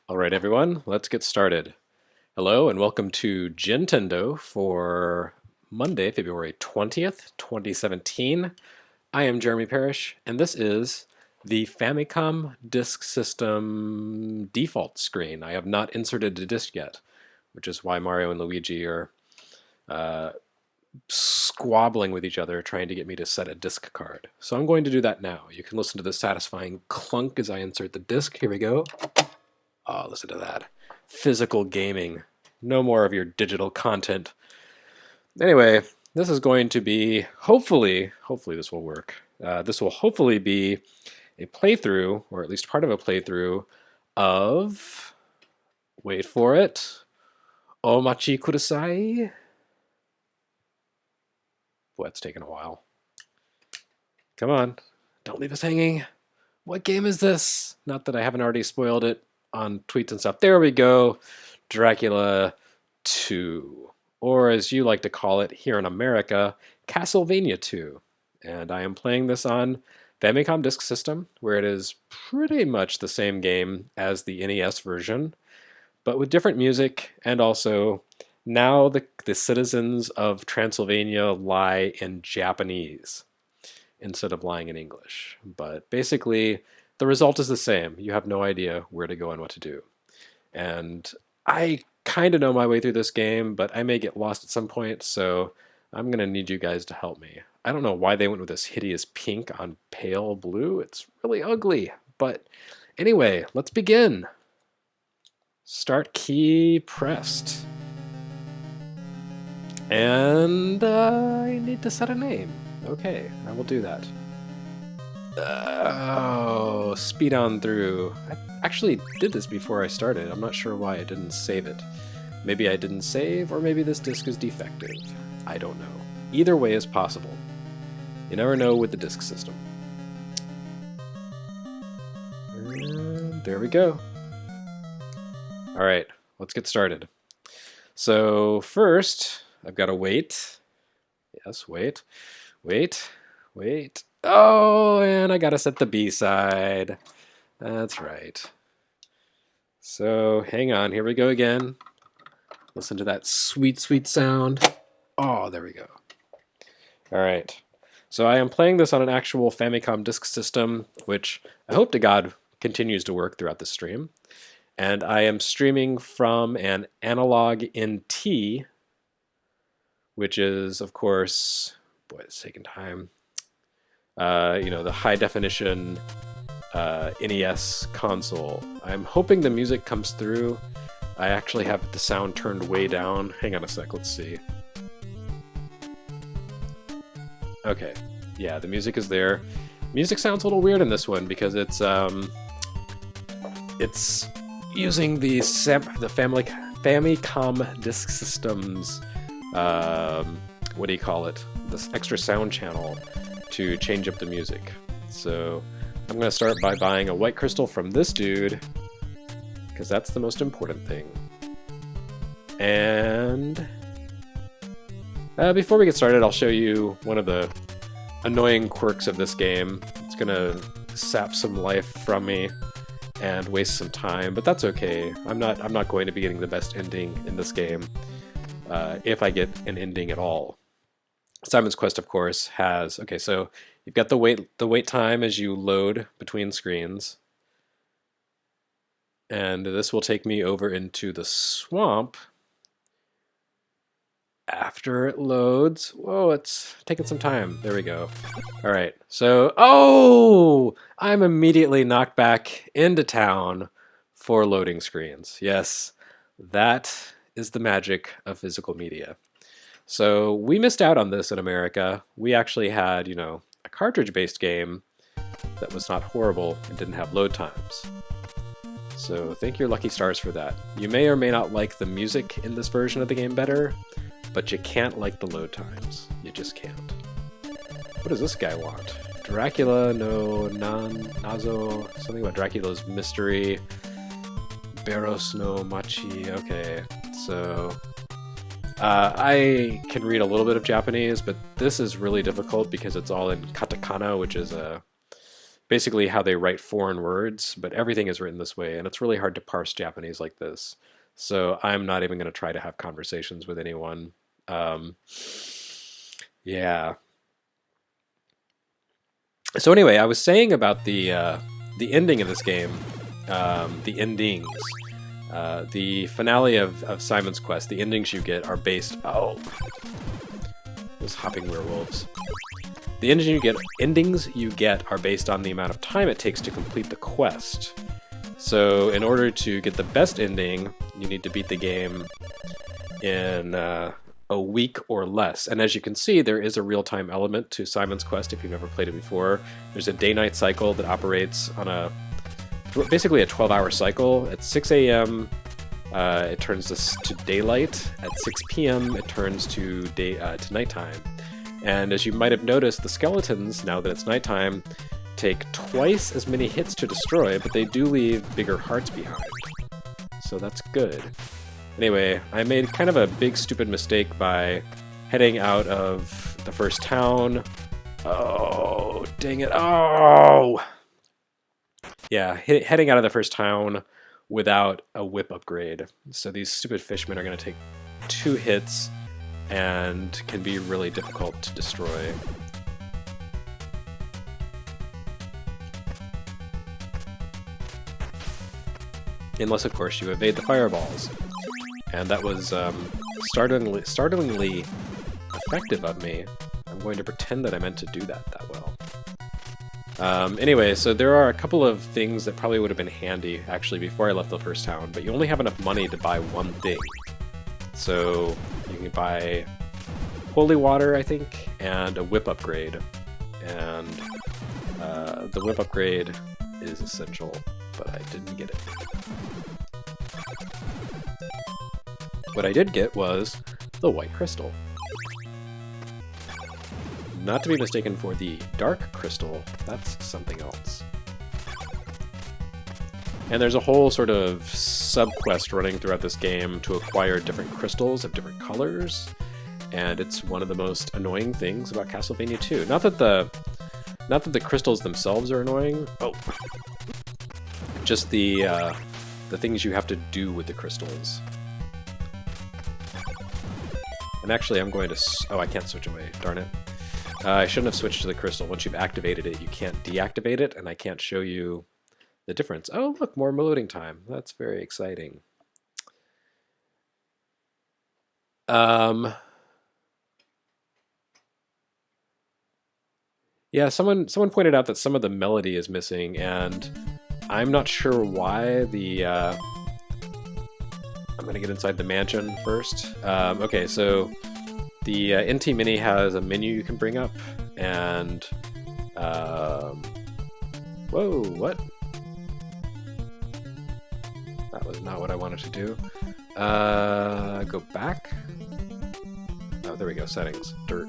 All right, everyone, let's get started. Hello, and welcome to Gintendo for Monday, February 20th, 2017. I am Jeremy Parrish, and this is the Famicom Disk System default screen. I have not inserted a disk yet, which is why Mario and Luigi are squabbling with each other, trying to get me to set a disk card. So I'm going to do that now. You can listen to the satisfying clunk as I insert the disk. Here we go. Oh, listen to that. Physical gaming. No more of your digital content. Anyway, this is going to be, hopefully this will work. This will hopefully be a playthrough, or at least part of a playthrough, of, wait for it, Omachi Kudasai. Boy, it's taken a while. Come on, don't leave us hanging. What game is this? Not that I haven't already spoiled it on tweets and stuff. There we go. Dracula II. Or as you like to call it here in America, Castlevania II. And I am playing this on Famicom Disk System, where it is pretty much the same game as the NES version, but with different music, and also now the citizens of Transylvania lie in Japanese instead of lying in English. But basically, the result is the same. You have no idea where to go and what to do. And I kind of know my way through this game, but I may get lost at some point, so I'm going to need you guys to help me. I don't know why they went with this hideous pink on pale blue. It's really ugly. But anyway, let's begin. Start key pressed. And I need to set a name. Okay, I will do that. Oh, speed on through. I actually did this before I started. I'm not sure why I didn't save it. Maybe I didn't save, or maybe this disk is defective. I don't know. Either way is possible. You never know with the disk system. And there we go. All right, let's get started. So first, I've got to wait. Yes, wait. Oh, and I gotta set the B side. That's right. So hang on, here we go again. Listen to that sweet, sweet sound. Oh, there we go. All right. So I am playing this on an actual Famicom Disk System, which I hope to God continues to work throughout the stream. And I am streaming from an analog NT, which is, of course, boy, it's taking time. The high definition NES console. I'm hoping the music comes through. I actually have the sound turned way down. Hang on a sec, let's see. Okay, yeah, the music is there. Music sounds a little weird in this one because it's using the Famicom Disk System's what do you call it? This extra sound channel to change up the music. So I'm going to start by buying a white crystal from this dude, because that's the most important thing. And before we get started, I'll show you one of the annoying quirks of this game. It's going to sap some life from me and waste some time, but that's okay. I'm not going to be getting the best ending in this game, if I get an ending at all. Simon's Quest, of course, has... Okay, so you've got the wait time as you load between screens. And this will take me over into the swamp. After it loads... Whoa, it's taking some time. There we go. All right, so... Oh! I'm immediately knocked back into town for loading screens. Yes, that is the magic of physical media. So we missed out on this in America. We actually had, a cartridge-based game that was not horrible and didn't have load times. So thank your lucky stars for that. You may or may not like the music in this version of the game better, but you can't like the load times. You just can't. What does this guy want? Dracula no Nazo, something about Dracula's mystery. Beros no Machi, okay. So I can read a little bit of Japanese, but this is really difficult because it's all in katakana, which is a basically how they write foreign words, but everything is written this way, and it's really hard to parse Japanese like this. So I'm not even going to try to have conversations with anyone. Um, yeah. So anyway, I was saying about the ending of this game, the endings, the finale of Simon's Quest. The endings you get are based. Oh, those hopping werewolves. The endings you get are based on the amount of time it takes to complete the quest. So in order to get the best ending, you need to beat the game in a week or less. And as you can see, there is a real-time element to Simon's Quest if you've never played it before. There's a day-night cycle that operates on basically a 12-hour cycle. At 6 a.m., it turns this to daylight. At 6 p.m., it turns to nighttime. And as you might have noticed, the skeletons, now that it's nighttime, take twice as many hits to destroy, but they do leave bigger hearts behind. So that's good. Anyway, I made kind of a big stupid mistake by heading out of the first town. Oh, dang it. Oh! Yeah, heading out of the first town without a whip upgrade. So these stupid fishmen are going to take 2 hits and can be really difficult to destroy. Unless, of course, you evade the fireballs. And that was startlingly effective of me. I'm going to pretend that I meant to do that well. Anyway, so there are a couple of things that probably would have been handy, actually, before I left the first town, but you only have enough money to buy one thing. So you can buy holy water, I think, and a whip upgrade. And the whip upgrade is essential, but I didn't get it. What I did get was the white crystal. Not to be mistaken for the dark crystal, that's something else. And there's a whole sort of sub-quest running throughout this game to acquire different crystals of different colors, and it's one of the most annoying things about Castlevania II. Not that the crystals themselves are annoying. Oh, just the things you have to do with the crystals. And actually, I'm going to. Oh, I can't switch away. Darn it. I shouldn't have switched to the crystal. Once you've activated it, you can't deactivate it, and I can't show you the difference. Oh, look, more loading time. That's very exciting. Yeah, someone pointed out that some of the melody is missing, and I'm not sure why. I'm gonna get inside the mansion first. Okay, so the NT Mini has a menu you can bring up, and whoa, what? That was not what I wanted to do. Go back. Oh, there we go. Settings. Dirt.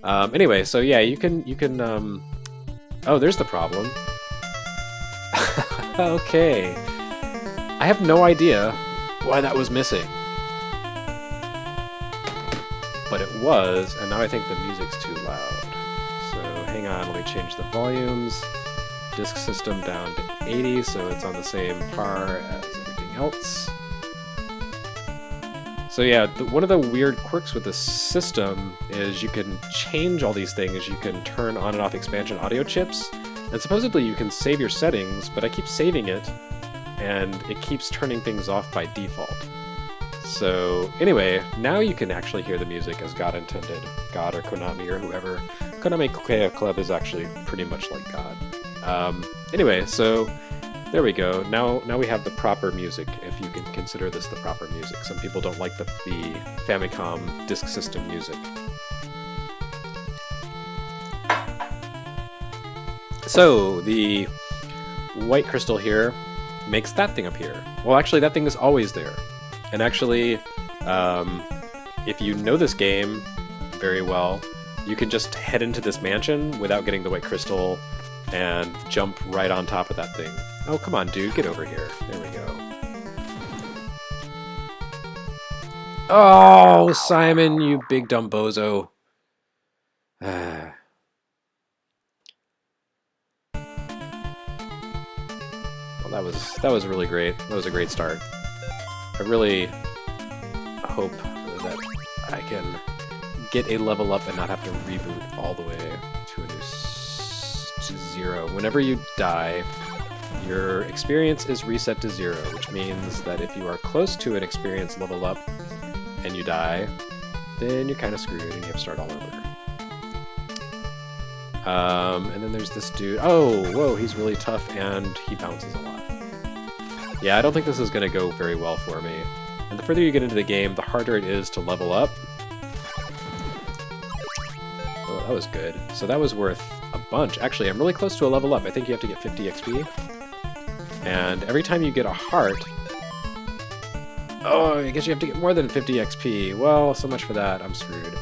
Anyway, so yeah, you can. Oh, there's the problem. Okay. I have no idea why that was missing. But it was, and now I think the music's too loud. So hang on, let me change the volumes. Disk System down to 80, so it's on the same par as everything else. So yeah, one of the weird quirks with this system is you can change all these things. You can turn on and off expansion audio chips, and supposedly you can save your settings, but I keep saving it, and it keeps turning things off by default. So anyway, now you can actually hear the music as God intended. God or Konami or whoever. Konami Club is actually pretty much like God. Anyway, so there we go. Now we have the proper music, if you can consider this the proper music. Some people don't like the Famicom Disk System music. So the white crystal here makes that thing appear. Well, actually, that thing is always there. And actually, if you know this game very well, you can just head into this mansion without getting the white crystal and jump right on top of that thing. Oh, come on, dude, get over here. There we go. Oh, Simon, you big dumb bozo. that was really great. That was a great start. I really hope that I can get a level up and not have to reboot all the way to a new to 0. Whenever you die, your experience is reset to 0, which means that if you are close to an experience level up and you die, then you're kind of screwed and you have to start all over. And then there's this dude. Oh, whoa, he's really tough and he bounces a lot. Yeah, I don't think this is going to go very well for me. And the further you get into the game, the harder it is to level up. Oh, that was good. So that was worth a bunch. Actually, I'm really close to a level up. I think you have to get 50 XP. And every time you get a heart... Oh, I guess you have to get more than 50 XP. Well, so much for that. I'm screwed.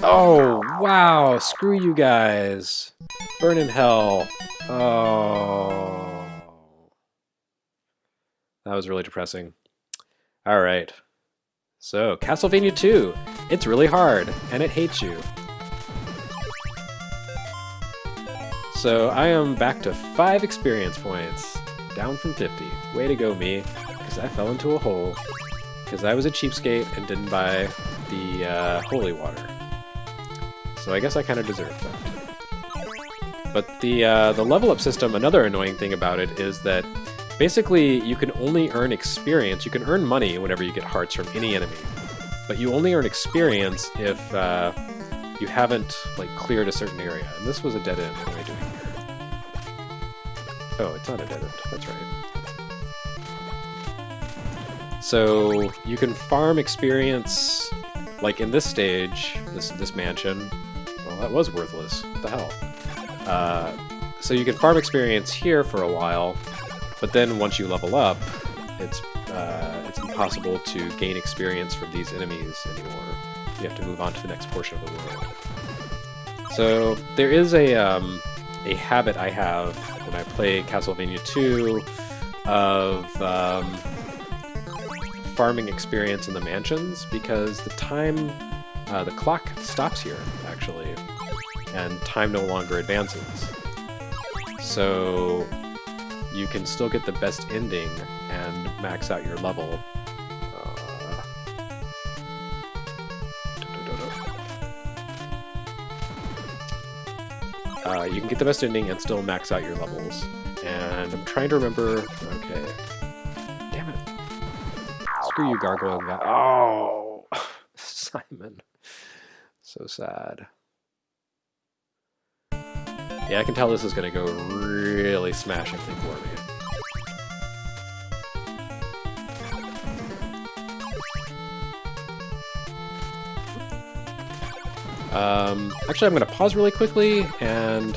Oh, wow! Screw you guys! Burn in hell! Oh... That was really depressing. Alright. So, Castlevania II! It's really hard, and it hates you. So, I am back to 5 experience points. Down from 50. Way to go, me. Because I fell into a hole. Because I was a cheapskate and didn't buy the holy water. So I guess I kind of deserve that. But the level up system, another annoying thing about it is that basically you can only earn experience. You can earn money whenever you get hearts from any enemy. But you only earn experience if you haven't like cleared a certain area. And this was a dead end. What am I doing here? Oh, it's not a dead end. That's right. So you can farm experience, like in this stage, this mansion. Well, that was worthless. What the hell? So you can farm experience here for a while, but then once you level up, it's impossible to gain experience from these enemies anymore. You have to move on to the next portion of the world. So there is a habit I have when I play Castlevania II of farming experience in the mansions, because the clock stops here, actually, and time no longer advances. So you can still get the best ending and max out your level. You can get the best ending and still max out your levels. And I'm trying to remember... Okay. Damn it. Screw you, gargoyle guy. Oh! Simon. So sad. Yeah, I can tell this is going to go really smashingly for me. Actually, I'm going to pause really quickly and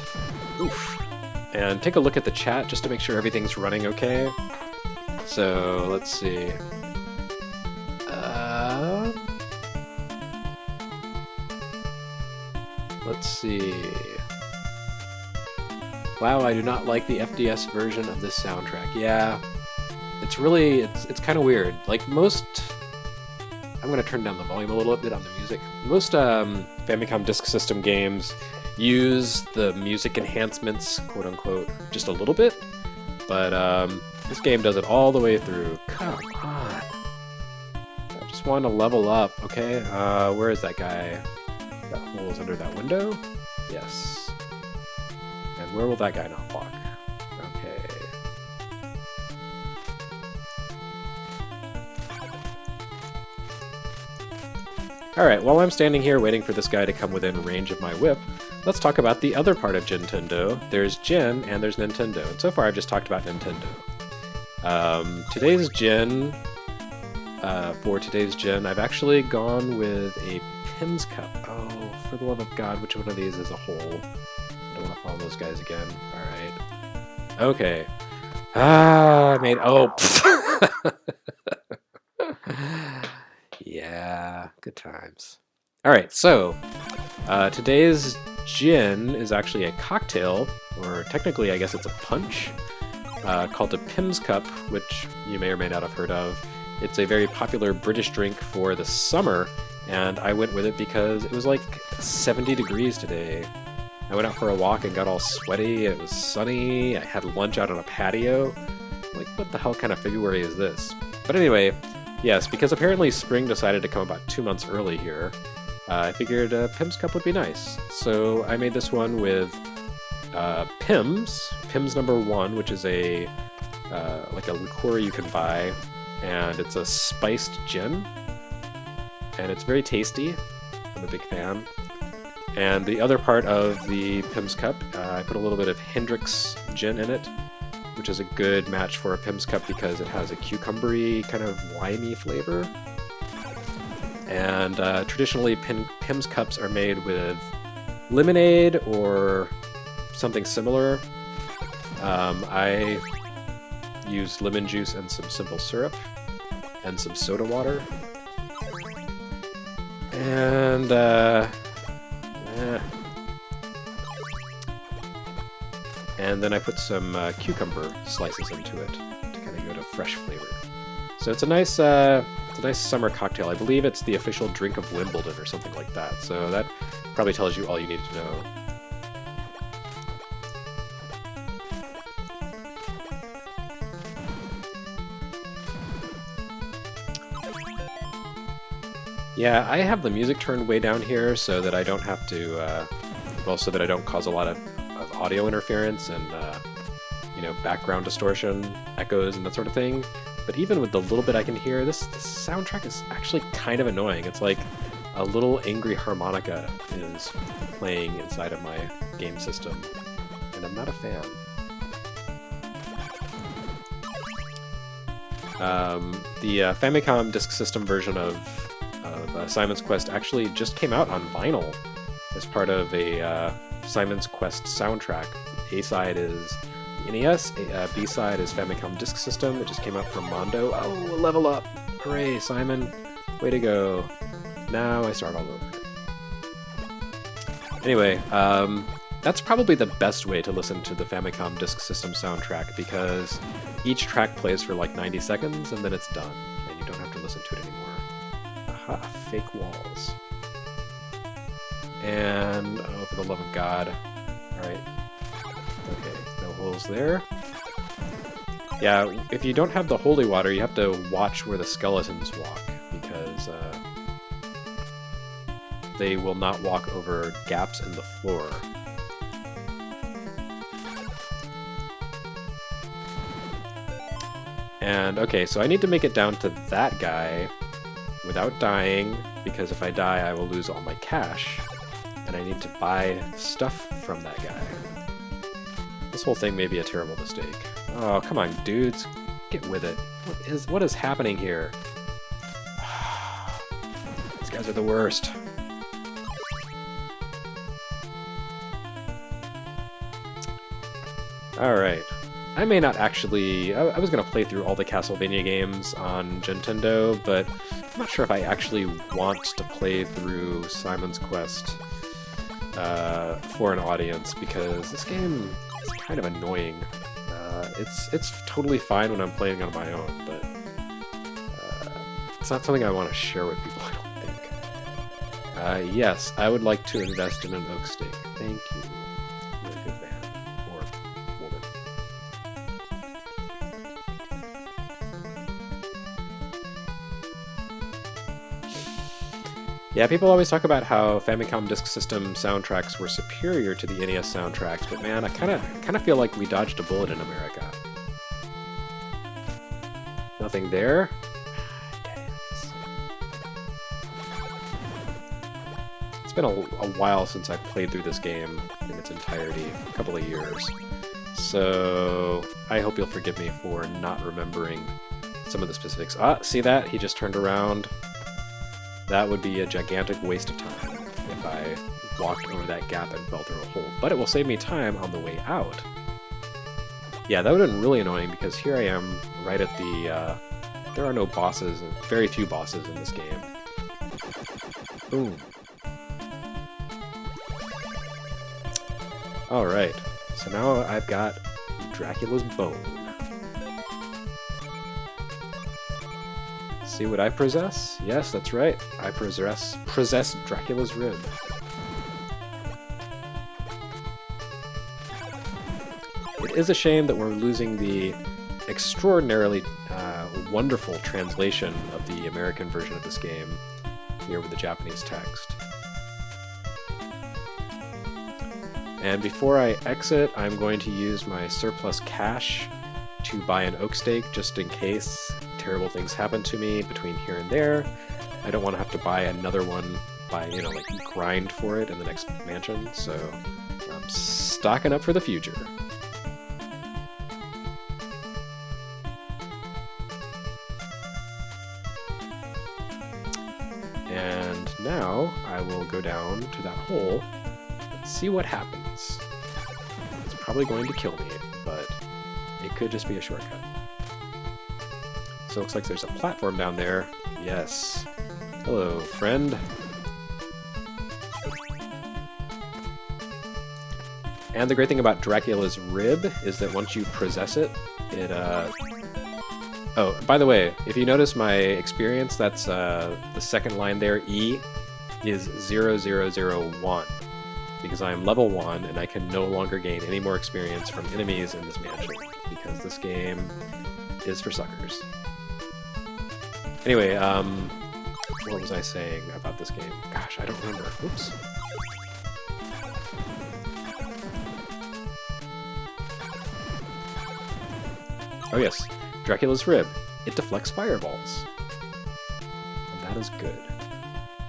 take a look at the chat just to make sure everything's running okay. So, let's see. Let's see. Wow, I do not like the FDS version of this soundtrack. Yeah, it's kind of weird. Like most... I'm going to turn down the volume a little bit on the music. Most Famicom Disk System games use the music enhancements, quote-unquote, just a little bit. But this game does it all the way through. Come on. I just want to level up, okay? Where is that guy? That hole is under that window? Yes. And where will that guy not walk? Okay. Alright, while I'm standing here waiting for this guy to come within range of my whip, let's talk about the other part of Gintendo. There's Gen and there's Nintendo. And so far I've just talked about Nintendo. For today's Gen, I've actually gone with a Pim's Cup. Oh, for the love of God, which one of these is a hole? I don't want to follow those guys again. Alright. Okay. I made... Oh! Yeah, good times. Alright, so today's gin is actually a cocktail, or technically I guess it's a punch, called a Pim's Cup, which you may or may not have heard of. It's a very popular British drink for the summer, and I went with it because it was like 70 degrees today, I went out for a walk and got all sweaty. It was sunny. I had lunch out on a patio. Like, what the hell kind of February is this? But anyway, yes, because apparently spring decided to come about 2 months early here, I figured Pim's Cup would be nice. So I made this one with Pim's #1, which is a like a liqueur you can buy, and it's a spiced gin, and it's very tasty. I'm a big fan. And the other part of the Pim's Cup, I put a little bit of Hendrick's gin in it, which is a good match for a Pim's Cup because it has a cucumbery kind of limey flavor. And traditionally, Pim's Cups are made with lemonade or something similar. I used lemon juice and some simple syrup and some soda water. And and then I put some cucumber slices into it to kind of go to fresh flavor. So it's a nice summer cocktail. I believe it's the official drink of Wimbledon or something like that. So that probably tells you all you need to know. Yeah, I have the music turned way down here so that I don't have to, well, so that I don't cause a lot of audio interference and, you know, background distortion, echoes, and that sort of thing. But even with the little bit I can hear, this soundtrack is actually kind of annoying. It's like a little angry harmonica is playing inside of my game system, and I'm not a fan. The Famicom Disk System version of Simon's Quest actually just came out on vinyl as part of a Simon's Quest soundtrack. A-side is NES, B-side is Famicom Disk System. It just came out from Mondo. Oh, level up! Hooray, Simon! Way to go. Now I start all over. Anyway, that's probably the best way to listen to the Famicom Disk System soundtrack because each track plays for like 90 seconds and then it's done, and you don't have to listen to it anymore. Aha, fake walls. And, oh, for the love of God. Alright. Okay, no holes there. Yeah, if you don't have the holy water, you have to watch where the skeletons walk, because they will not walk over gaps in the floor. And, okay, so I need to make it down to that guy without dying, because if I die, I will lose all my cash. And I need to buy stuff from that guy. This whole thing may be a terrible mistake. Oh, come on, dudes. Get with it. What is happening here? These guys are the worst. Alright. I may not actually... I was going to play through all the Castlevania games on Gintendo, but I'm not sure if I actually want to play through Simon's Quest for an audience, because this game is kind of annoying. It's totally fine when I'm playing on my own, but it's not something I want to share with people, I don't think. Yes, I would like to invest in an oak stake. Thank you. You're a good man. Or woman. Yeah, people always talk about how Famicom Disk System soundtracks were superior to the NES soundtracks, but man, I kind of feel like we dodged a bullet in America. Nothing there. It's been a while since I've played through this game in its entirety, a couple of years. So I hope you'll forgive me for not remembering some of the specifics. Ah, see that? He just turned around. That would be a gigantic waste of time if I walked over that gap and fell through a hole. But it will save me time on the way out. Yeah, that would have been really annoying because here I am right at the... there are no bosses, very few bosses in this game. Boom. Alright, so now I've got Dracula's bone. See what I possess? Yes, that's right. I possess Dracula's rib. It is a shame that we're losing the extraordinarily wonderful translation of the American version of this game here with the Japanese text. And before I exit, I'm going to use my surplus cash to buy an oak stake just in case terrible things happen to me between here and there. I don't want to have to buy another one by, you know, like grind for it in the next mansion, so I'm stocking up for the future. And now I will go down to that hole and see what happens. It's probably going to kill me, but it could just be a shortcut. So it looks like there's a platform down there. Yes. Hello, friend. And the great thing about Dracula's rib is that once you possess it, it Oh, by the way, if you notice my experience, that's the second line there, E, is 0001, because I'm level 1 and I can no longer gain any more experience from enemies in this mansion, because this game is for suckers. Anyway, what was I saying about this game? Gosh, I don't remember. Oops. Oh yes. Dracula's rib. It deflects fireballs. And that is good.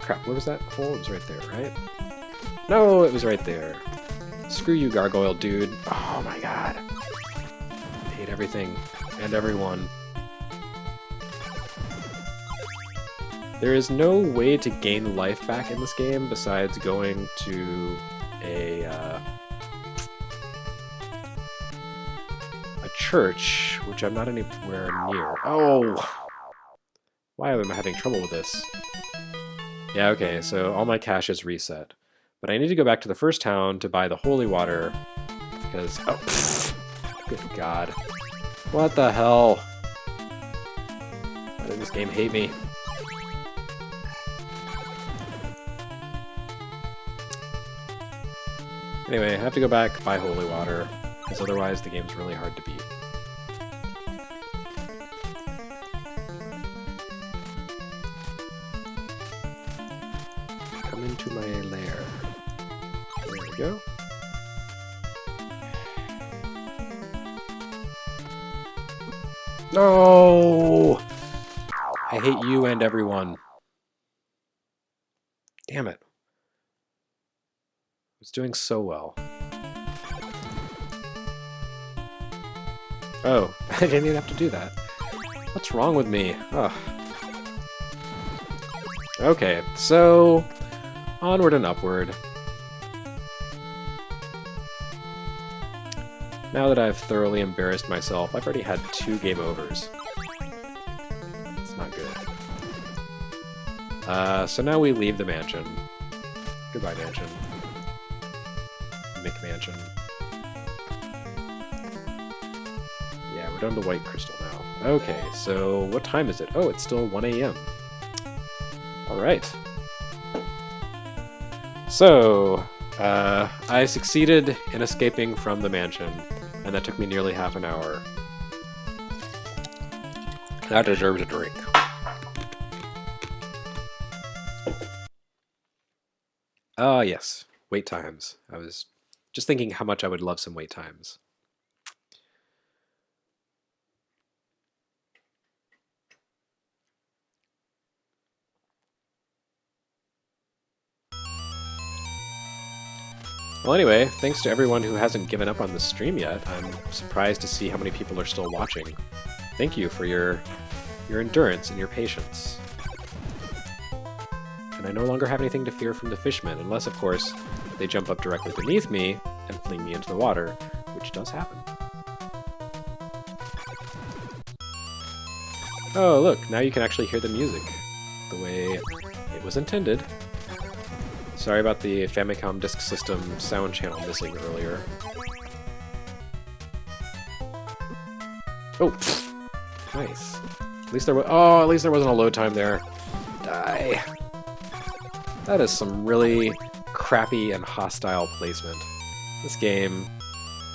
Crap, where was that hole? It was right there, right? No, it was right there. Screw you, gargoyle dude. Oh my god. I hate everything and everyone. There is no way to gain life back in this game besides going to a church, which I'm not anywhere near. Oh! Why am I having trouble with this? Yeah, okay, so all my cash is reset. But I need to go back to the first town to buy the holy water, because... Oh, pfft, good god. What the hell? Why did this game hate me? Anyway, I have to go back, buy holy water, because otherwise the game's really hard to beat. Come into my lair. There we go. No! I hate you and everyone. Damn it. I was doing so well. Oh, I didn't even have to do that. What's wrong with me? Ugh. Okay, so onward and upward. Now that I've thoroughly embarrassed myself, I've already had 2 game overs. It's not good. So now we leave the mansion. Goodbye, mansion. McMansion. Yeah, we're down to White Crystal now. Okay, so what time is it? Oh, it's still 1 AM. Alright. So, I succeeded in escaping from the mansion, and that took me nearly half an hour. That deserves a drink. Ah, yes. Wait times. I was just thinking how much I would love some wait times. Well, anyway, thanks to everyone who hasn't given up on the stream yet. I'm surprised to see how many people are still watching. Thank you for your endurance and your patience. And I no longer have anything to fear from the fishmen, unless, of course, they jump up directly beneath me and fling me into the water, which does happen. Oh, look, now you can actually hear the music the way it was intended. Sorry about the Famicom Disk System sound channel missing earlier. Oh, pfft. Nice. At least there was. Oh, at least there wasn't a load time there. Die. That is some really crappy and hostile placement. This game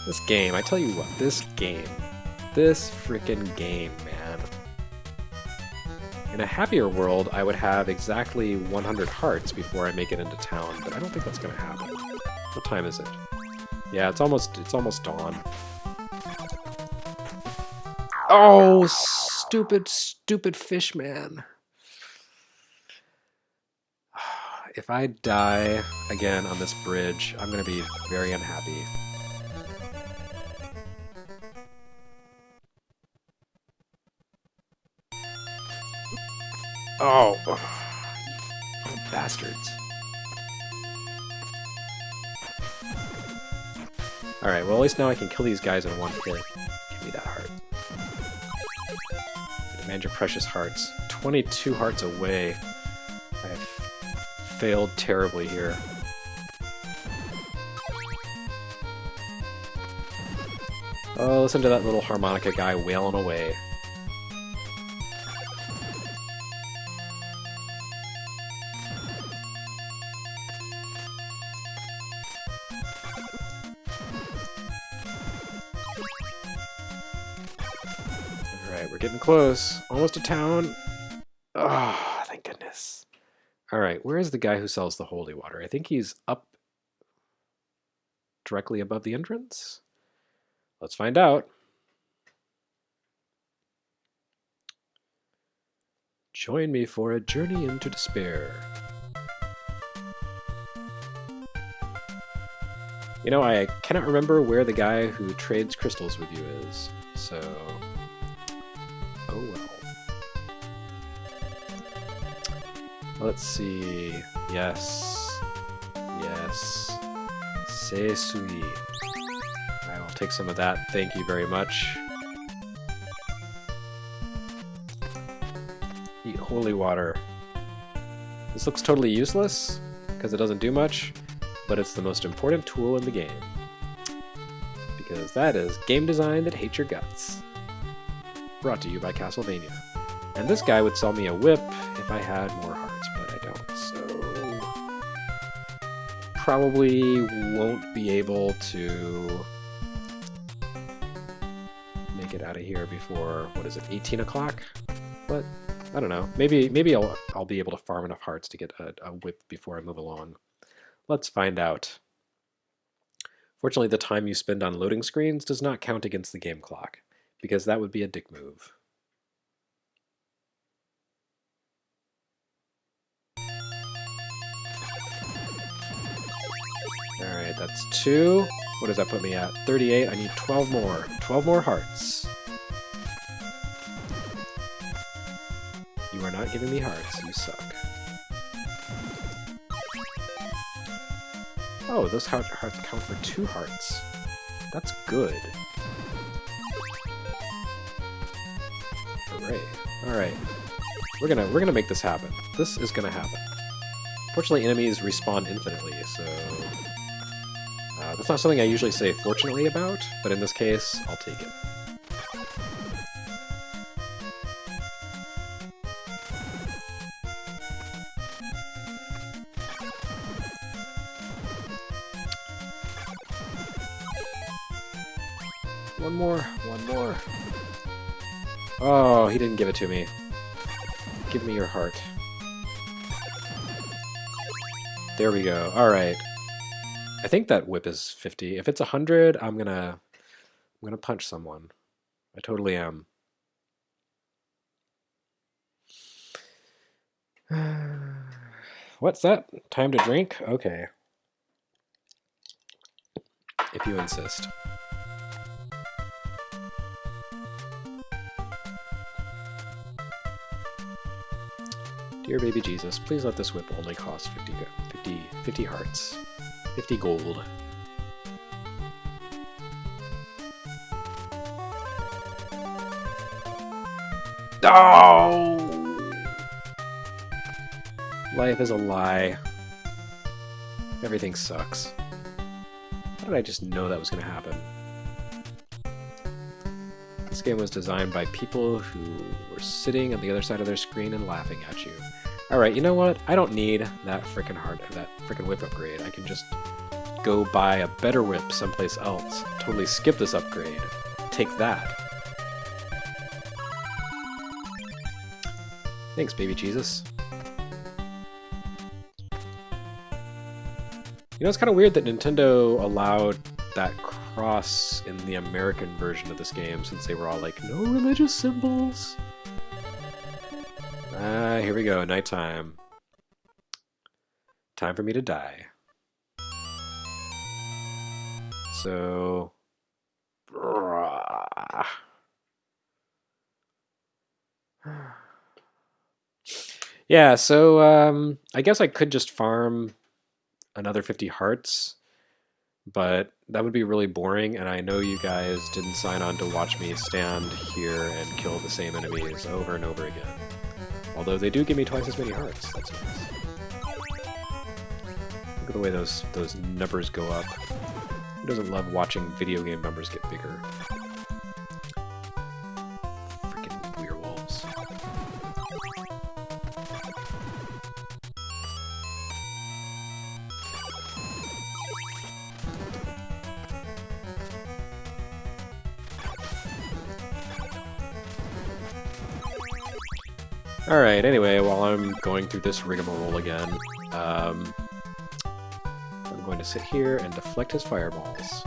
This game, I tell you what, this freaking game, man. In a happier world, I would have exactly 100 hearts before I make it into town, but I don't think that's gonna happen. What time is it? Yeah, it's almost dawn. Oh, stupid fish man. If I die again on this bridge, I'm gonna be very unhappy. Oh, bastards. Alright, well at least now I can kill these guys in one hit. Give me that heart. I demand your precious hearts. 22 hearts away. I have failed terribly here. Oh, listen to that little harmonica guy wailing away. Alright, we're getting close. Almost to town. Oh, thank goodness. Alright, where is the guy who sells the holy water? I think he's up directly above the entrance. Let's find out. Join me for a journey into despair. You know, I cannot remember where the guy who trades crystals with you is, so... oh well. Let's see... yes... yes... C'est sui. I will take some of that, thank you very much. Eat holy water. This looks totally useless, because it doesn't do much. But it's the most important tool in the game. Because that is game design that hates your guts. Brought to you by Castlevania. And this guy would sell me a whip if I had more hearts, but I don't, so... probably won't be able to make it out of here before, what is it, 18 o'clock? But, I don't know. Maybe I'll be able to farm enough hearts to get a whip before I move along. Let's find out. Fortunately, the time you spend on loading screens does not count against the game clock, because that would be a dick move. Alright, that's 2. What does that put me at? 38. I need 12 more. 12 more hearts. You are not giving me hearts. You suck. Oh, those hearts count for 2 hearts. That's good. Hooray. Alright. We're gonna make this happen. This is gonna happen. Fortunately, enemies respawn infinitely, so... that's not something I usually say fortunately about, but in this case, I'll take it. One more. Oh, he didn't give it to me. Give me your heart. There we go. Alright. I think that whip is 50. If it's 100, I'm gonna punch someone. I totally am. What's that? Time to drink? Okay. If you insist. Dear baby Jesus, please let this whip only cost 50 hearts. 50 gold. Oh! Life is a lie. Everything sucks. How did I just know that was going to happen? This game was designed by people who were sitting on the other side of their screen and laughing at you. Alright, you know what? I don't need that frickin' whip upgrade. I can just go buy a better whip someplace else. Totally skip this upgrade. Take that. Thanks, baby Jesus. You know, it's kind of weird that Nintendo allowed that cross in the American version of this game, since they were all like, no religious symbols. Here we go, nighttime. Time for me to die. So... yeah, so I guess I could just farm another 50 hearts, but that would be really boring, and I know you guys didn't sign on to watch me stand here and kill the same enemies over and over again. Although they do give me twice as many hearts. That's nice. Look at the way those numbers go up. Who doesn't love watching video game numbers get bigger? Freaking werewolves. Alright, anyway, while I'm going through this rigmarole again, I'm going to sit here and deflect his fireballs.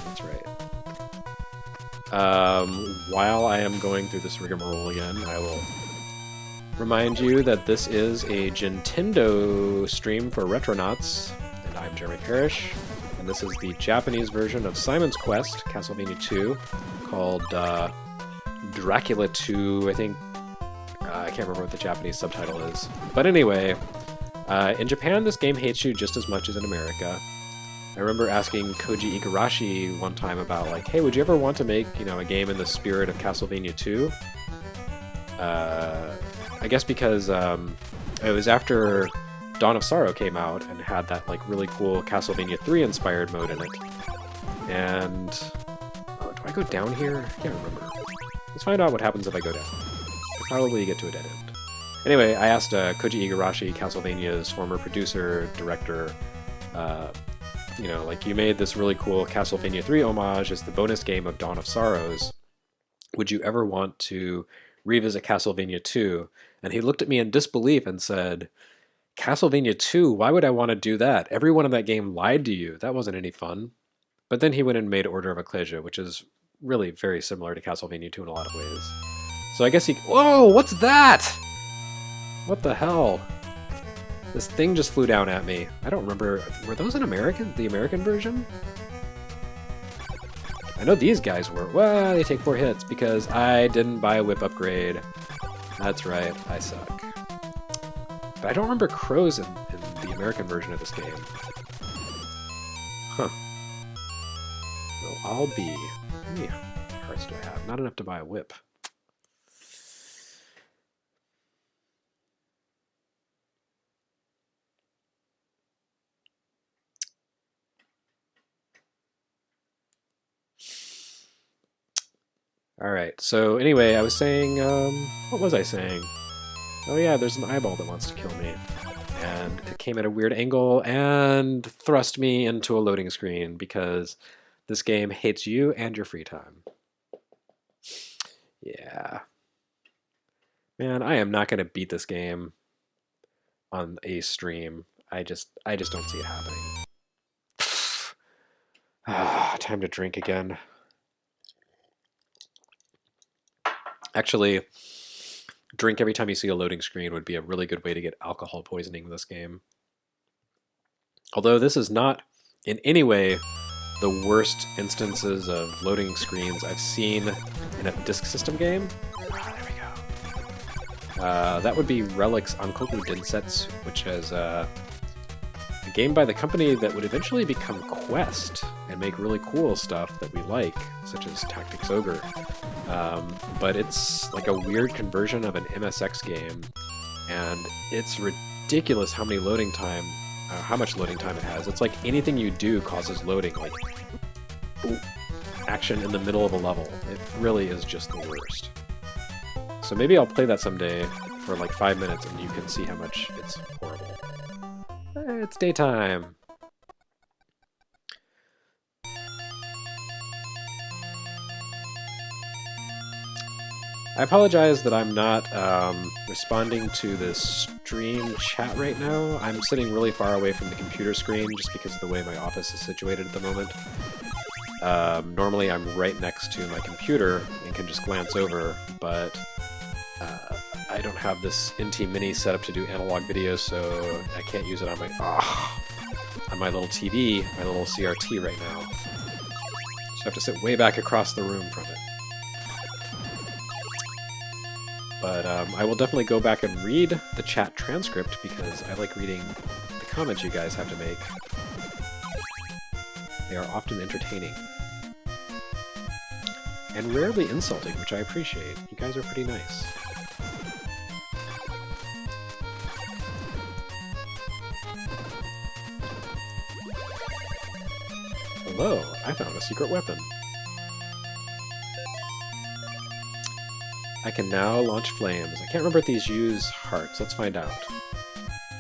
That's right. While I am going through this rigmarole again, I will remind you that this is a Gintendo stream for Retronauts, and I'm Jeremy Parrish, and this is the Japanese version of Simon's Quest, Castlevania II, called Dracula II, I think. I can't remember what the Japanese subtitle is. But anyway, in Japan, this game hates you just as much as in America. I remember asking Koji Igarashi one time about, like, hey, would you ever want to make, you know, a game in the spirit of Castlevania II? I guess because it was after Dawn of Sorrow came out and had that, like, really cool Castlevania 3 inspired mode in it. And... oh, do I go down here? I can't remember. Let's find out what happens if I go down. Probably get to a dead end. Anyway, I asked Koji Igarashi, Castlevania's former producer, director, you know, like, you made this really cool Castlevania 3 homage as the bonus game of Dawn of Sorrows. Would you ever want to revisit Castlevania 2? And he looked at me in disbelief and said, Castlevania 2? Why would I want to do that? Everyone in that game lied to you. That wasn't any fun. But then he went and made Order of Ecclesia, which is really very similar to Castlevania 2 in a lot of ways. So I guess he... whoa, what's that? What the hell? This thing just flew down at me. I don't remember... were those in American? The American version? I know these guys were. Well, they take 4 hits because I didn't buy a whip upgrade. That's right, I suck. But I don't remember crows in the American version of this game. Huh. Well, I'll be... how many hearts do I have? Not enough to buy a whip. Alright, so anyway, I was saying, what was I saying? Oh yeah, there's an eyeball that wants to kill me. And it came at a weird angle and thrust me into a loading screen because this game hates you and your free time. Yeah. Man, I am not going to beat this game on a stream. I just don't see it happening. Time to drink again. Actually, drink every time you see a loading screen would be a really good way to get alcohol poisoning in this game. Although this is not in any way the worst instances of loading screens I've seen in a Disk System game. Oh, there we go. That would be Relic's Ankoku Densetsu, which is a game by the company that would eventually become Quest and make really cool stuff that we like, such as Tactics Ogre. But it's like a weird conversion of an MSX game, and it's ridiculous how much loading time it has. It's like anything you do causes loading, like action in the middle of a level. It really is just the worst. So maybe I'll play that someday for like 5 minutes and you can see how much it's horrible. It's daytime. I apologize that I'm not responding to the stream chat right now. I'm sitting really far away from the computer screen just because of the way my office is situated at the moment. Normally I'm right next to my computer and can just glance over, but I don't have this NT Mini set up to do analog video, so I can't use it on my little TV, my little CRT right now. So I have to sit way back across the room from it. But I will definitely go back and read the chat transcript because I like reading the comments you guys have to make. They are often entertaining. And rarely insulting, which I appreciate. You guys are pretty nice. Hello, I found a secret weapon. I can now launch flames. I can't remember if these use hearts. Let's find out.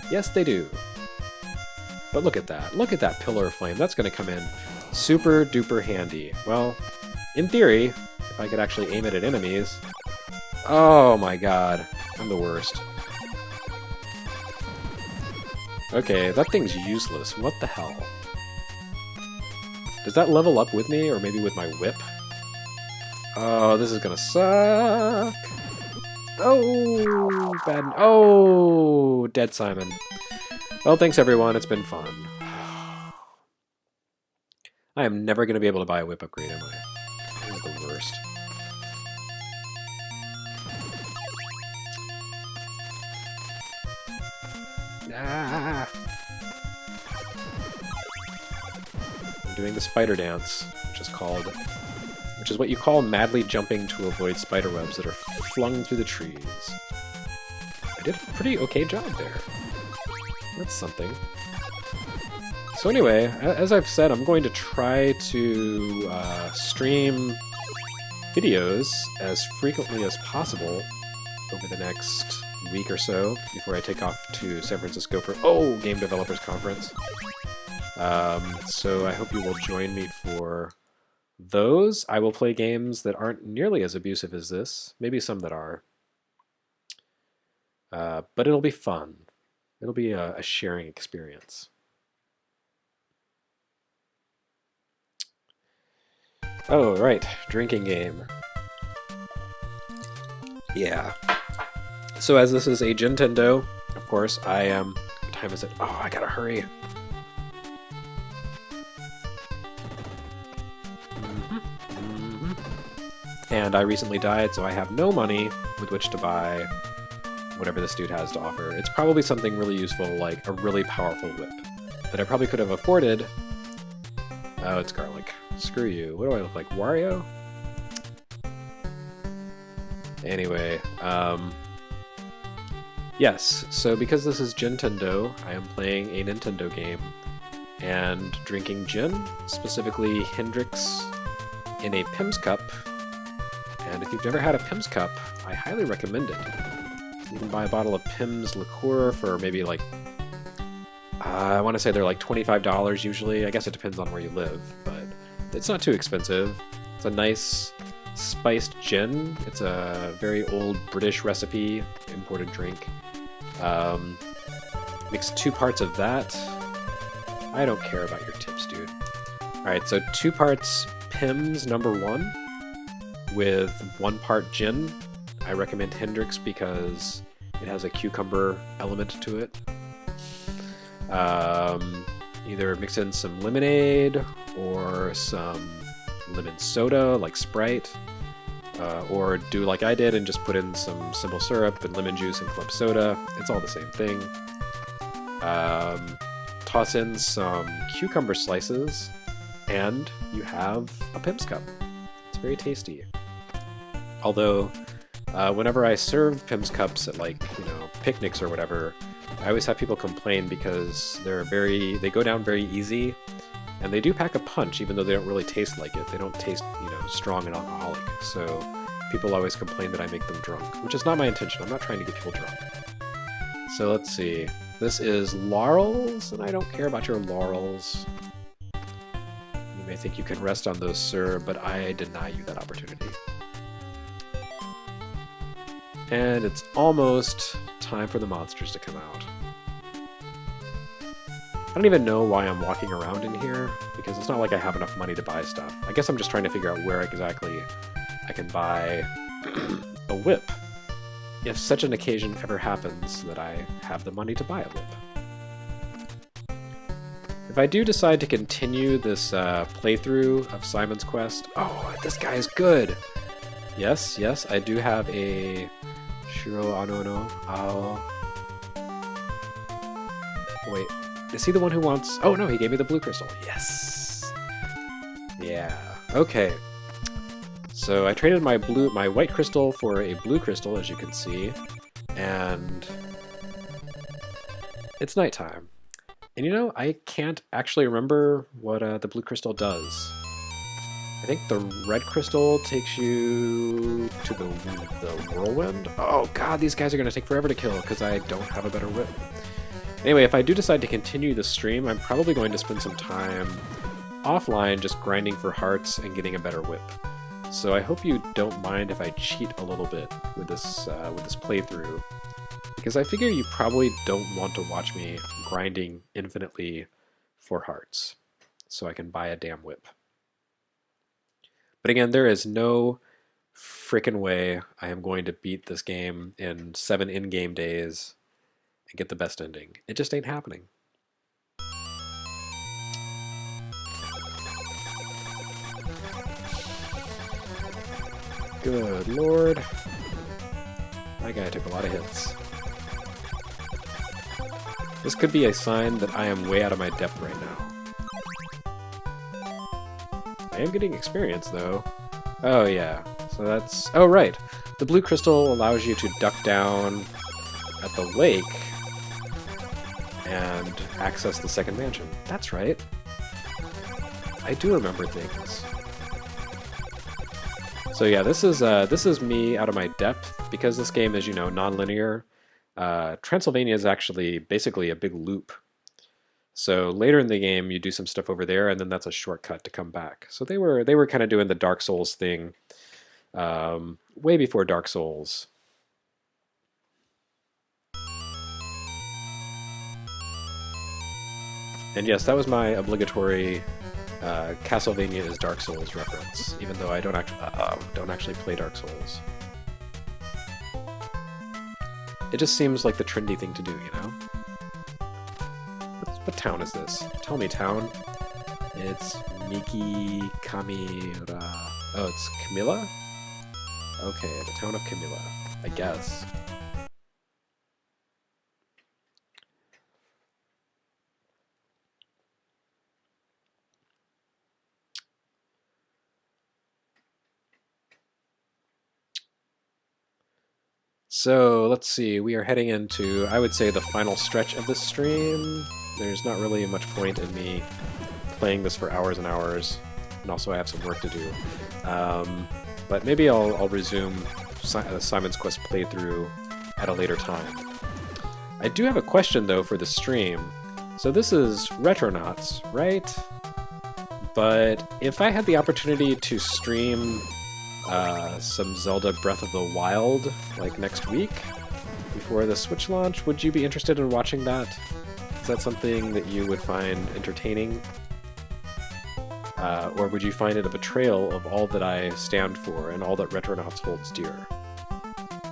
Yes, they do. But look at that. Look at that pillar of flame. That's going to come in super duper handy. Well, in theory, if I could actually aim it at enemies... Oh my god. I'm the worst. Okay, that thing's useless. What the hell? Does that level up with me, or maybe with my whip? Oh, this is gonna suck! Oh, bad. Oh, dead Simon. Well, thanks everyone. It's been fun. I am never gonna be able to buy a whip upgrade, am I? This is the worst. Ah! I'm doing the spider dance, which is what you call madly jumping to avoid spider webs that are flung through the trees. I did a pretty okay job there. That's something. So anyway, as I've said, I'm going to try to stream videos as frequently as possible over the next week or so before I take off to San Francisco for Game Developers Conference. So I hope you will join me for those. I will play games that aren't nearly as abusive as this. Maybe some that are. But it'll be fun. It'll be a sharing experience. Oh, right. Drinking game. Yeah. So as this is a Gintendo, of course, I am... What time is it? Oh, I gotta hurry. And I recently died, so I have no money with which to buy whatever this dude has to offer. It's probably something really useful, like a really powerful whip, that I probably could have afforded. Oh, it's garlic. Screw you. What do I look like? Wario? Anyway, yes, so because this is Gintendo, I am playing a Nintendo game and drinking gin, specifically Hendrix in a Pim's Cup. And if you've never had a Pim's Cup, I highly recommend it. You can buy a bottle of Pim's liqueur for maybe like, I want to say they're like $25 usually. I guess it depends on where you live, but it's not too expensive. It's a nice spiced gin. It's a very old British recipe, imported drink. Mix 2 parts of that. I don't care about your tips, dude. Alright, so 2 parts Pim's #1 with 1 part gin. I recommend Hendrix because it has a cucumber element to it. Either mix in some lemonade or some lemon soda like Sprite, or do like I did and just put in some simple syrup and lemon juice and club soda. It's all the same thing. Toss in some cucumber slices and you have a Pim's Cup. It's very tasty. Although, whenever I serve Pim's Cups at picnics or whatever, I always have people complain because they go down very easy, and they do pack a punch even though they don't really taste like it. They don't taste, strong and alcoholic. So people always complain that I make them drunk, which is not my intention. I'm not trying to get people drunk. So let's see. This is laurels, and I don't care about your laurels. You may think you can rest on those, sir, but I deny you that opportunity. And it's almost time for the monsters to come out. I don't even know why I'm walking around in here, because it's not like I have enough money to buy stuff. I guess I'm just trying to figure out where exactly I can buy a whip, if such an occasion ever happens that I have the money to buy a whip. If I do decide to continue this playthrough of Simon's Quest... Oh, this guy is good! Yes, yes, I do have a... Shiro Anono. Oh. Wait. Is he the one who wants... Oh, no, he gave me the blue crystal. Yes! Yeah. Okay. So I traded my white crystal for a blue crystal, as you can see. And... it's nighttime. And you know, I can't actually remember what the blue crystal does. I think the red crystal takes you to the whirlwind. Oh god, these guys are going to take forever to kill because I don't have a better whip. Anyway, if I do decide to continue the stream, I'm probably going to spend some time offline just grinding for hearts and getting a better whip. So I hope you don't mind if I cheat a little bit with this playthrough, because I figure you probably don't want to watch me grinding infinitely for hearts, so I can buy a damn whip. But again, there is no frickin' way I am going to beat this game in 7 in-game days and get the best ending. It just ain't happening. Good lord. That guy took a lot of hits. This could be a sign that I am way out of my depth right now. I am getting experience, though. Oh, yeah. So that's... Oh, right. The blue crystal allows you to duck down at the lake and access the second mansion. That's right. I do remember things. So yeah, this is me out of my depth, because this game is, you know, non-linear. Transylvania is actually basically a big loop. So later in the game, you do some stuff over there, and then that's a shortcut to come back. So they were kind of doing the Dark Souls thing way before Dark Souls. And yes, that was my obligatory Castlevania is Dark Souls reference, even though I don't actually play Dark Souls. It just seems like the trendy thing to do, you know? What town is this? Tell me, town. It's Miki Kamira. Oh, it's Camilla? Okay, the town of Camilla, I guess. So, let's see, we are heading into, I would say, the final stretch of this stream. There's not really much point in me playing this for hours and hours, and also I have some work to do. But maybe I'll resume Simon's Quest playthrough at a later time. I do have a question, though, for the stream. So this is Retronauts, right? But if I had the opportunity to stream some Zelda Breath of the Wild, like next week, before the Switch launch, would you be interested in watching that? Is that something that you would find entertaining? Or would you find it a betrayal of all that I stand for and all that Retronauts holds dear?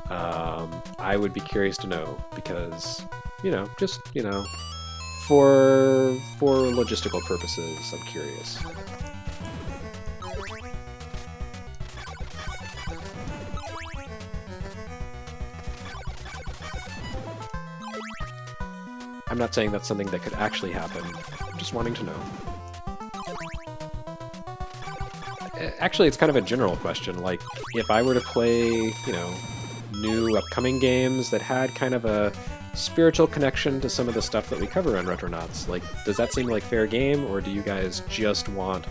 I would be curious to know, because, you know, just, you know, for logistical purposes, I'm curious. I'm not saying that's something that could actually happen. I'm just wanting to know. Actually, it's kind of a general question. Like, if I were to play, you know, new upcoming games that had kind of a spiritual connection to some of the stuff that we cover on Retronauts, like, does that seem like fair game, or do you guys just want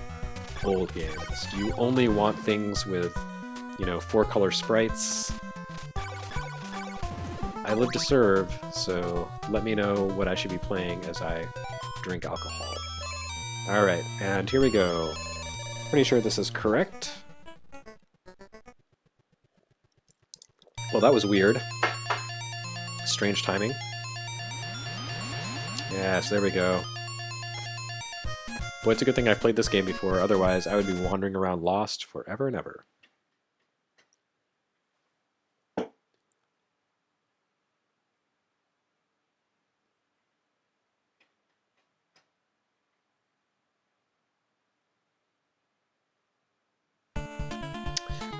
old games? Do you only want things with, you know, 4-color sprites? I live to serve, so let me know what I should be playing as I drink alcohol. Alright, and here we go. Pretty sure this is correct. Well, that was weird. Strange timing. Yes, there we go. Boy, it's a good thing I've played this game before, otherwise I would be wandering around lost forever and ever.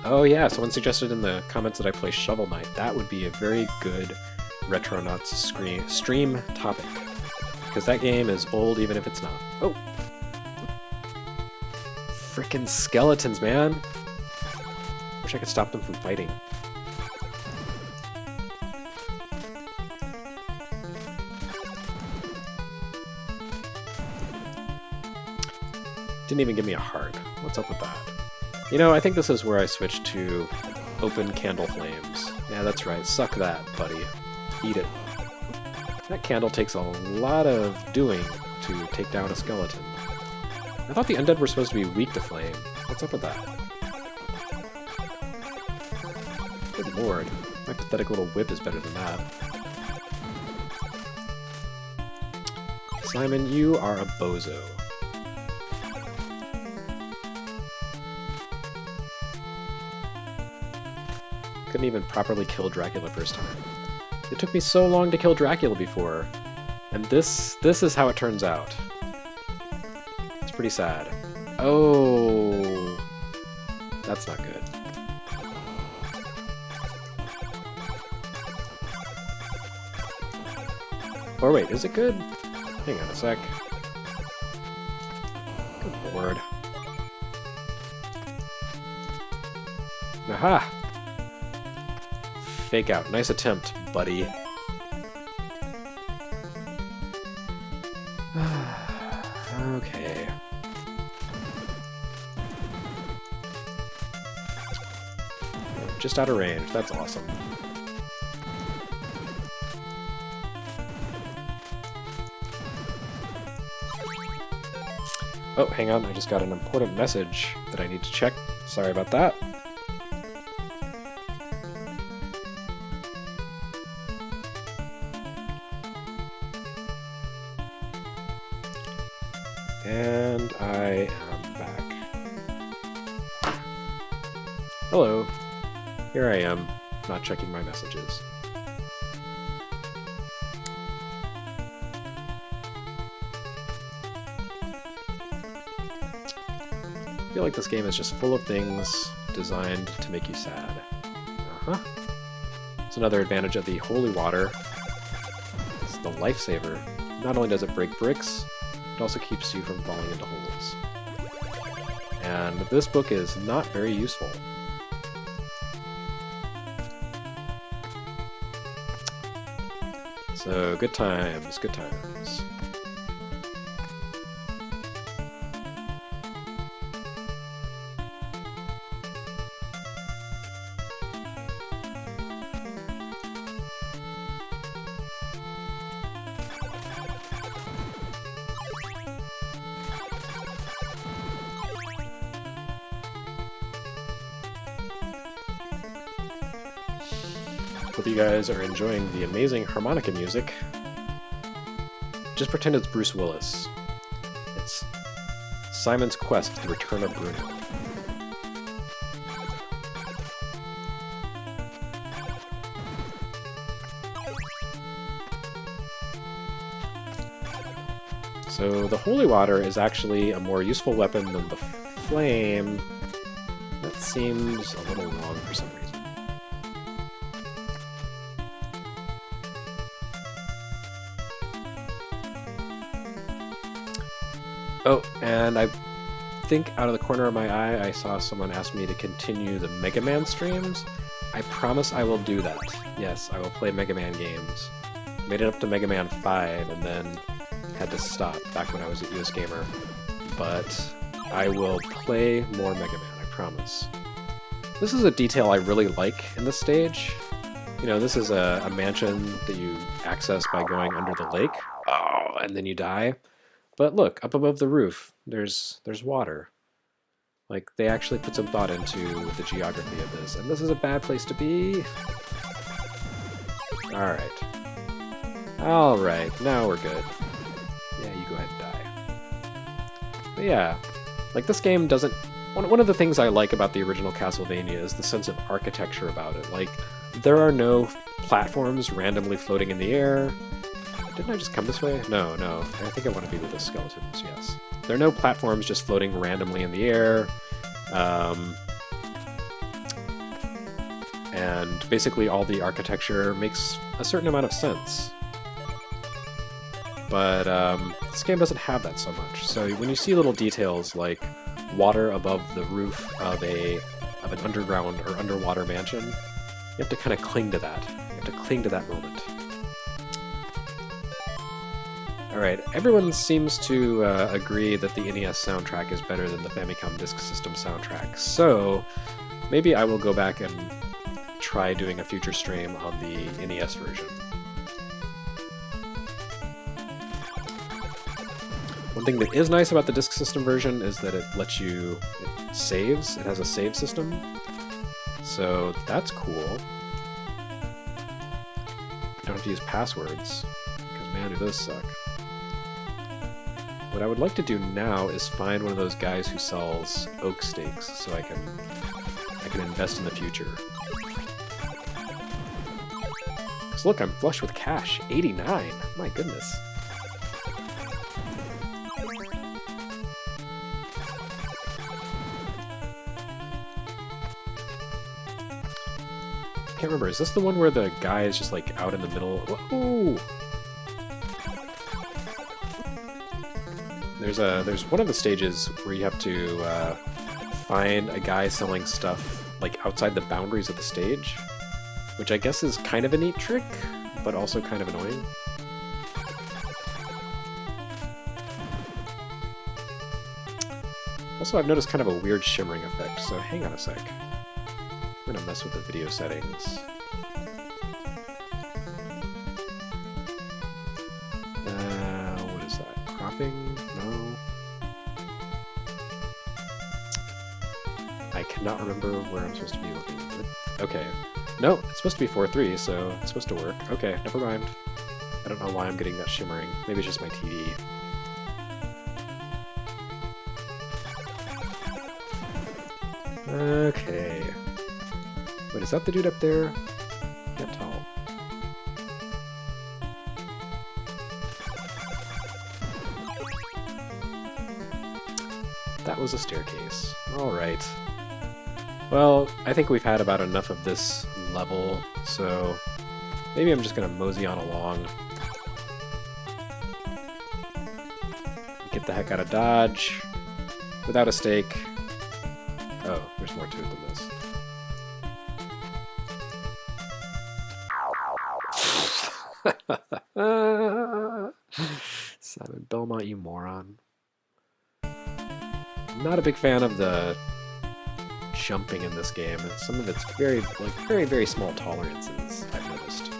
Oh yeah, someone suggested in the comments that I play Shovel Knight. That would be a very good Retronauts stream topic. Because that game is old even if it's not. Oh! Frickin' skeletons, man! Wish I could stop them from fighting. Didn't even give me a heart. What's up with that? You know, I think this is where I switched to open candle flames. Yeah, that's right. Suck that, buddy. Eat it. That candle takes a lot of doing to take down a skeleton. I thought the undead were supposed to be weak to flame. What's up with that? Good lord. My pathetic little whip is better than that. Simon, you are a bozo. Couldn't even properly kill Dracula first time. It took me so long to kill Dracula before, and this is how it turns out. It's pretty sad. Oh, that's not good. Or wait, is it good? Hang on a sec. Good lord. Aha! Fake out. Nice attempt, buddy. Okay. Just out of range. That's awesome. Oh, hang on. I just got an important message that I need to check. Sorry about that. And I am back. Hello. Here I am, not checking my messages. I feel like this game is just full of things designed to make you sad. Uh-huh. It's another advantage of the holy water. It's the lifesaver. Not only does it break bricks, it also keeps you from falling into holes. And this book is not very useful. So, good times, good times. Hope you guys are enjoying the amazing harmonica music. Just pretend it's Bruce Willis. It's Simon's Quest, The Return of Bruno. So the holy water is actually a more useful weapon than the flame. That seems a little wrong for some reason. Oh, and I think out of the corner of my eye I saw someone ask me to continue the Mega Man streams. I promise I will do that. Yes, I will play Mega Man games. Made it up to Mega Man 5 and then had to stop back when I was at US Gamer. But I will play more Mega Man, I promise. This is a detail I really like in this stage. You know, this is a mansion that you access by going under the lake. Oh, and then you die. But look, up above the roof, there's water. Like, they actually put some thought into the geography of this, and this is a bad place to be. Alright. Alright, now we're good. Yeah, you go ahead and die. But yeah, like this game doesn't... One of the things I like about the original Castlevania is the sense of architecture about it. Like, there are no platforms randomly floating in the air. Didn't I just come this way? No, no. I think I want to be with the skeletons, yes. There are no platforms just floating randomly in the air. And basically all the architecture makes a certain amount of sense. But this game doesn't have that so much. So when you see little details like water above the roof of an underground or underwater mansion, you have to kind of cling to that. You have to cling to that moment. Alright, everyone seems to agree that the NES soundtrack is better than the Famicom Disk System soundtrack, so maybe I will go back and try doing a future stream on the NES version. One thing that is nice about the Disk System version is that it lets you... it saves. It has a save system, so that's cool. You don't have to use passwords, because man, do those suck. What I would like to do now is find one of those guys who sells oak steaks, so I can invest in the future. Because look, I'm flush with cash. 89! My goodness. I can't remember, is this the one where the guy is just like out in the middle? Ooh! There's one of the stages where you have to find a guy selling stuff like outside the boundaries of the stage, which I guess is kind of a neat trick, but also kind of annoying. Also, I've noticed kind of a weird shimmering effect, so hang on a sec. I'm gonna mess with the video settings. What is that? Cropping? No. I cannot remember where I'm supposed to be looking. Okay. No, it's supposed to be 4:3, so it's supposed to work. Okay, never mind. I don't know why I'm getting that shimmering. Maybe it's just my TV. Okay. Wait, is that the dude up there? Can't tell. That was a staircase. Alright. Well, I think we've had about enough of this level, so maybe I'm just gonna mosey on along. Get the heck out of Dodge. Without a stake. Oh, there's more to it than this. Simon Belmont, you moron. I'm not a big fan of the jumping in this game. Some of it's very, very small tolerances, I've noticed.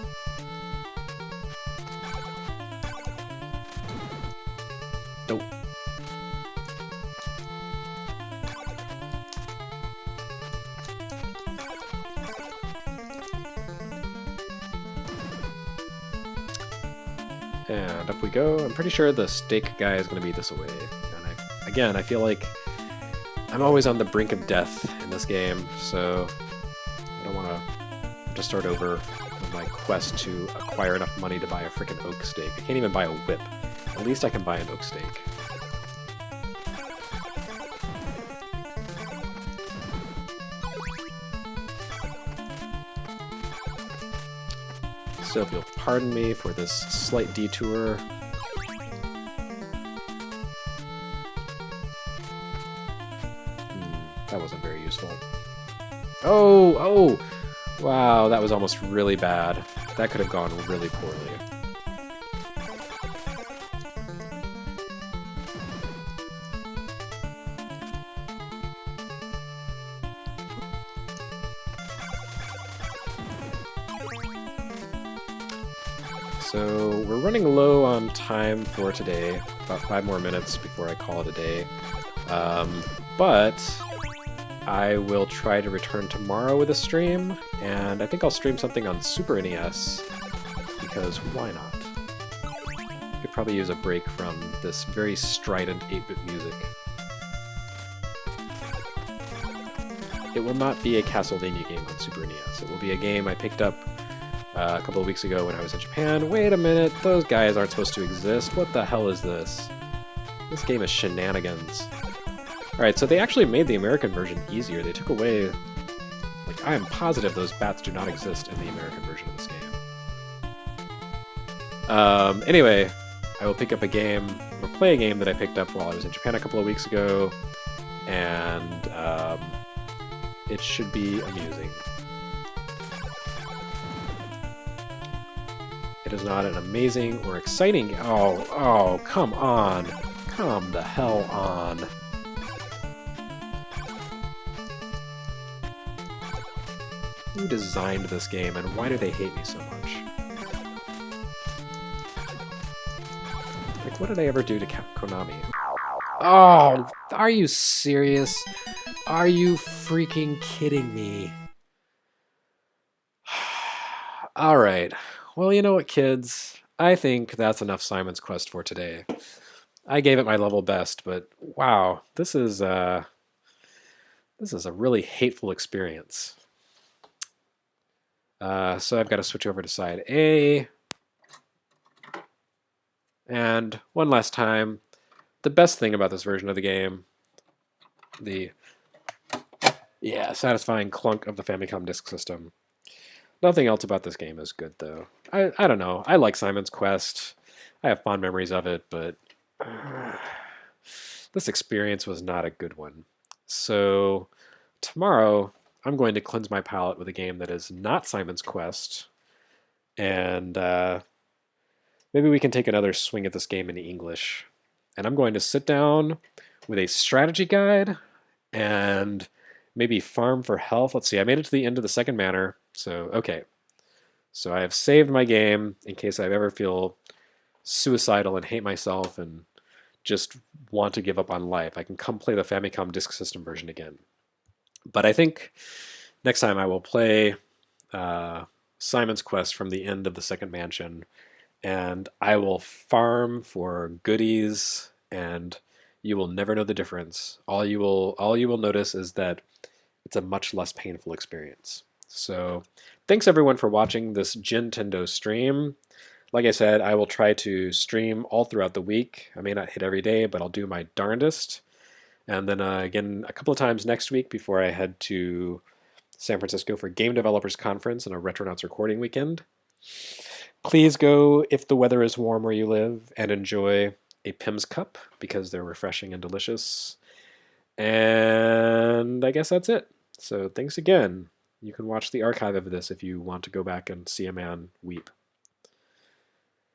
Nope. And up we go. I'm pretty sure the stake guy is going to be this way. And again, I feel like I'm always on the brink of death in this game, so I don't want to start over with my quest to acquire enough money to buy a frickin' oak stake. I can't even buy a whip. At least I can buy an oak stake. So if you'll pardon me for this slight detour. That wasn't very useful. Oh! Oh! Wow, that was almost really bad. That could have gone really poorly. So we're running low on time for today, about 5 more minutes before I call it a day. But I will try to return tomorrow with a stream, and I think I'll stream something on Super NES because why not? Could probably use a break from this very strident 8-bit music. It will not be a Castlevania game on Super NES. It will be a game I picked up a couple of weeks ago when I was in Japan. Wait a minute, those guys aren't supposed to exist. What the hell is this? This game is shenanigans. Alright, so they actually made the American version easier. They took away... Like, I am positive those bats do not exist in the American version of this game. Anyway, I will pick up a game, or play a game that I picked up while I was in Japan a couple of weeks ago, and it should be amusing. It is not an amazing or exciting... Oh, come on. Come the hell on. Who designed this game, and why do they hate me so much? Like, what did I ever do to Konami? Oh, are you serious? Are you freaking kidding me? Alright. Well, you know what, kids? I think that's enough Simon's Quest for today. I gave it my level best, but wow, this is a really hateful experience. So I've got to switch over to side A. And one last time, the best thing about this version of the game, the satisfying clunk of the Famicom Disk System. Nothing else about this game is good, though. I don't know. I like Simon's Quest. I have fond memories of it, but this experience was not a good one. So tomorrow, I'm going to cleanse my palate with a game that is not Simon's Quest, and maybe we can take another swing at this game in English. And I'm going to sit down with a strategy guide and maybe farm for health. Let's see, I made it to the end of the second manor. So, okay. So I have saved my game in case I ever feel suicidal and hate myself and just want to give up on life. I can come play the Famicom Disk System version again. But I think next time I will play Simon's Quest from the end of the second mansion, and I will farm for goodies, and you will never know the difference. All you will notice is that it's a much less painful experience. So thanks everyone for watching this Gintendo stream. Like I said, I will try to stream all throughout the week. I may not hit every day, but I'll do my darndest. And then again, a couple of times next week before I head to San Francisco for Game Developers Conference and a Retronauts recording weekend. Please go, if the weather is warm where you live, and enjoy a Pim's Cup because they're refreshing and delicious. And I guess that's it. So thanks again. You can watch the archive of this if you want to go back and see a man weep.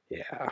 Yeah.